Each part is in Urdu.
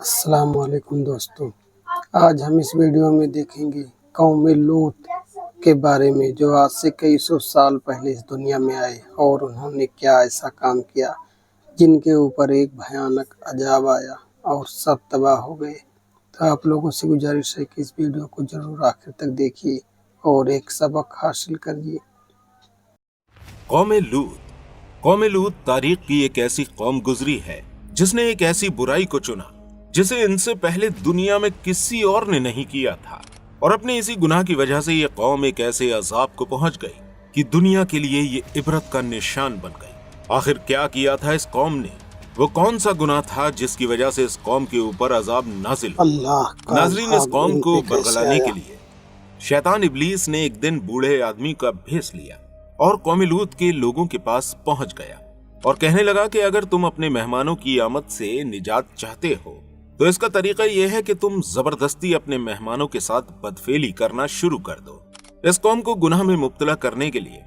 السلام علیکم دوستوں، آج ہم اس ویڈیو میں دیکھیں گے قوم لوط کے بارے میں جو آج سے کئی سو سال پہلے اس دنیا میں آئے اور انہوں نے کیا ایسا کام کیا جن کے اوپر ایک بھیانک عذاب آیا اور سب تباہ ہو گئے۔ تو آپ لوگوں سے گزارش ہے کہ اس ویڈیو کو ضرور آخر تک دیکھیے اور ایک سبق حاصل کریے۔ قوم لوط تاریخ کی ایک ایسی قوم گزری ہے جس نے ایک ایسی برائی کو چنا جسے ان سے پہلے دنیا میں کسی اور نے نہیں کیا تھا، اور اپنے اسی گناہ کی وجہ سے یہ قوم ایک ایسے عذاب کو پہنچ گئی کہ دنیا کے لیے یہ عبرت کا نشان بن گئی۔ آخر کیا کیا تھا اس قوم نے؟ وہ کون سا گناہ تھا جس کی وجہ سے اس قوم کے اوپر عذاب نازل ہوا؟ ناظرین، اس قوم کو برگلانے کے لیے شیطان ابلیس نے ایک دن بوڑھے آدمی کا بھیس لیا اور قوم لوط کے لوگوں کے پاس پہنچ گیا اور کہنے لگا کہ اگر تم اپنے مہمانوں کی آمد سے نجات چاہتے ہو تو اس کا طریقہ یہ ہے کہ تم زبردستی اپنے مہمانوں کے ساتھ بدفعلی کرنا شروع کر دو۔ اس قوم کو گناہ میں مبتلا کرنے کے لیے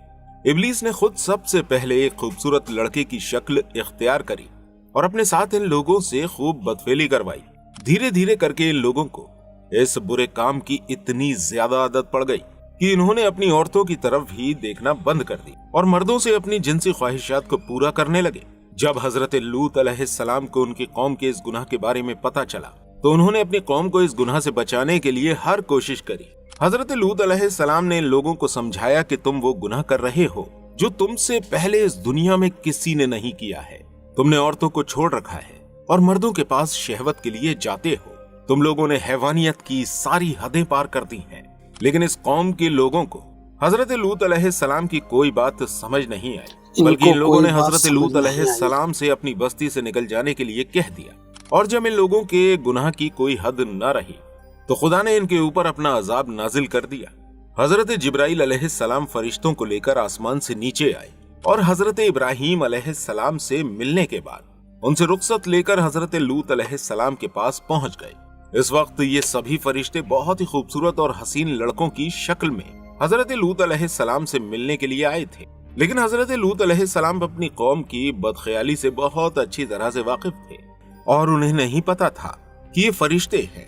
ابلیس نے خود سب سے پہلے ایک خوبصورت لڑکے کی شکل اختیار کری اور اپنے ساتھ ان لوگوں سے خوب بدفعلی کروائی۔ دھیرے دھیرے کر کے ان لوگوں کو اس برے کام کی اتنی زیادہ عادت پڑ گئی کہ انہوں نے اپنی عورتوں کی طرف ہی دیکھنا بند کر دی اور مردوں سے اپنی جنسی خواہشات کو پورا کرنے لگے۔ جب حضرت لوط علیہ السلام کو ان کی قوم کے اس گناہ کے بارے میں پتہ چلا تو انہوں نے اپنی قوم کو اس گناہ سے بچانے کے لیے ہر کوشش کری۔ حضرت لوط علیہ السلام نے ان لوگوں کو سمجھایا کہ تم وہ گناہ کر رہے ہو جو تم سے پہلے اس دنیا میں کسی نے نہیں کیا ہے۔ تم نے عورتوں کو چھوڑ رکھا ہے اور مردوں کے پاس شہوت کے لیے جاتے ہو۔ تم لوگوں نے حیوانیت کی ساری حدیں پار کر دی ہیں۔ لیکن اس قوم کے لوگوں کو حضرت لوط علیہ السلام کی کوئی بات سمجھ نہیں آئی، بلکہ ان لوگوں نے حضرت لوط علیہ السلام سے اپنی بستی سے نکل جانے کے لیے کہہ دیا، اور جب ان لوگوں کے گناہ کی کوئی حد نہ رہی تو خدا نے ان کے اوپر اپنا عذاب نازل کر دیا۔ حضرت جبرائیل علیہ السلام فرشتوں کو لے کر آسمان سے نیچے آئے اور حضرت ابراہیم علیہ السلام سے ملنے کے بعد ان سے رخصت لے کر حضرت لوط علیہ السلام کے پاس پہنچ گئے۔ اس وقت یہ سبھی فرشتے بہت ہی خوبصورت اور حسین لڑکوں کی شکل میں حضرت لوط علیہ السلام سے ملنے کے لیے آئے تھے، لیکن حضرت لوط علیہ السلام اپنی قوم کی بدخیالی سے بہت اچھی طرح سے واقف تھے اور انہیں نہیں پتا تھا کہ یہ فرشتے ہیں،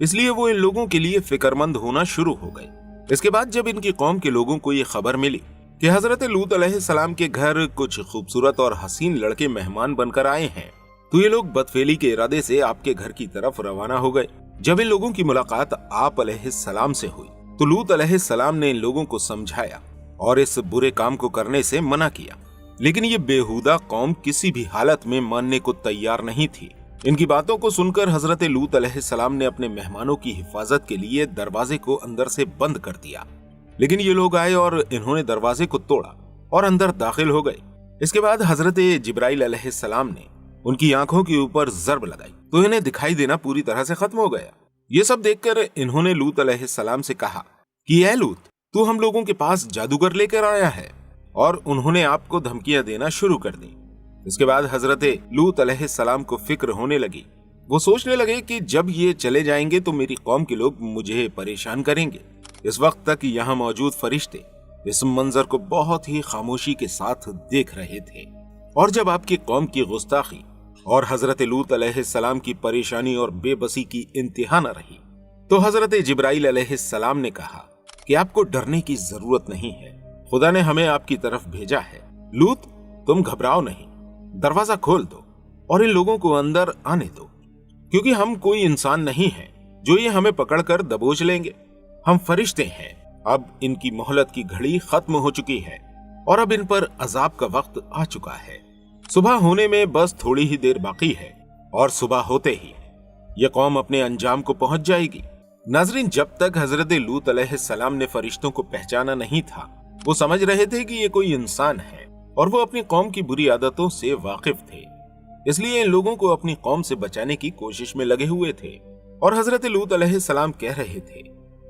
اس لیے وہ ان لوگوں کے لیے فکر مند ہونا شروع ہو گئے۔ اس کے بعد جب ان کی قوم کے لوگوں کو یہ خبر ملی کہ حضرت لوط علیہ السلام کے گھر کچھ خوبصورت اور حسین لڑکے مہمان بن کر آئے ہیں تو یہ لوگ بدفعلی کے ارادے سے آپ کے گھر کی طرف روانہ ہو گئے۔ جب ان لوگوں کی ملاقات آپ علیہ السلام سے ہوئی تو لوط علیہ السلام نے ان لوگوں کو سمجھایا اور اس برے کام کو کرنے سے منع کیا، لیکن یہ بےہودہ قوم کسی بھی حالت میں ماننے کو تیار نہیں تھی۔ ان کی باتوں کو سن کر حضرت لوط علیہ السلام نے اپنے مہمانوں کی حفاظت کے لیے دروازے کو اندر سے بند کر دیا، لیکن یہ لوگ آئے اور انہوں نے دروازے کو توڑا اور اندر داخل ہو گئے۔ اس کے بعد حضرت جبرائیل علیہ السلام نے ان کی آنکھوں کے اوپر ضرب لگائی تو انہیں دکھائی دینا پوری طرح سے ختم ہو گیا۔ یہ سب دیکھ کر انہوں نے لوط علیہ السلام سے کہا کہ اے لوط، تو ہم لوگوں کے پاس جادوگر لے کر آیا ہے، اور انہوں نے آپ کو دھمکیاں دینا شروع کر دی۔ اس کے بعد حضرت لوط علیہ السلام کو فکر ہونے لگی۔ وہ سوچنے لگے کہ جب یہ چلے جائیں گے تو میری قوم کے لوگ مجھے پریشان کریں گے۔ اس وقت تک یہاں موجود فرشتے اس منظر کو بہت ہی خاموشی کے ساتھ دیکھ رہے تھے، اور جب آپ کی قوم کی گستاخی اور حضرت لوط علیہ السلام کی پریشانی اور بے بسی کی انتہا نہ رہی تو حضرت جبرائیل علیہ السلام نے کہا کہ آپ کو ڈرنے کی ضرورت نہیں ہے، خدا نے ہمیں آپ کی طرف بھیجا ہے۔ لوط، تم گھبراؤ نہیں، دروازہ کھول دو اور ان لوگوں کو اندر آنے دو، کیونکہ ہم کوئی انسان نہیں ہیں جو یہ ہمیں پکڑ کر دبوچ لیں گے۔ ہم فرشتے ہیں۔ اب ان کی مہلت کی گھڑی ختم ہو چکی ہے اور اب ان پر عذاب کا وقت آ چکا ہے۔ صبح ہونے میں بس تھوڑی ہی دیر باقی ہے اور صبح ہوتے ہی یہ قوم اپنے انجام کو پہنچ جائے گی۔ ناظرین، جب تک حضرت لوط علیہ السلام نے فرشتوں کو پہچانا نہیں تھا، وہ سمجھ رہے تھے کہ یہ کوئی انسان ہے اور وہ اپنی قوم کی بری عادتوں سے واقف تھے، اس لیے ان لوگوں کو اپنی قوم سے بچانے کی کوشش میں لگے ہوئے تھے۔ اور حضرت لوط علیہ السلام کہہ رہے تھے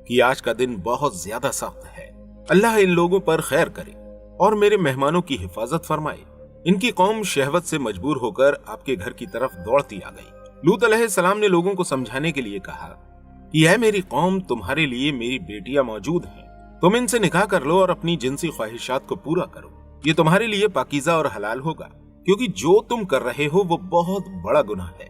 کہ آج کا دن بہت زیادہ سخت ہے، اللہ ان لوگوں پر خیر کرے اور میرے مہمانوں کی حفاظت فرمائے۔ ان کی قوم شہوت سے مجبور ہو کر آپ کے گھر کی طرف دوڑتی آ گئی۔ لوط علیہ السلام نے لوگوں کو سمجھانے کے لیے کہا کہ اے میری قوم، تمہارے لیے میری بیٹیاں موجود ہیں، تم ان سے نکاح کر لو اور اپنی جنسی خواہشات کو پورا کرو، یہ تمہارے لیے پاکیزہ اور حلال ہوگا، کیونکہ جو تم کر رہے ہو وہ بہت بڑا گناہ ہے۔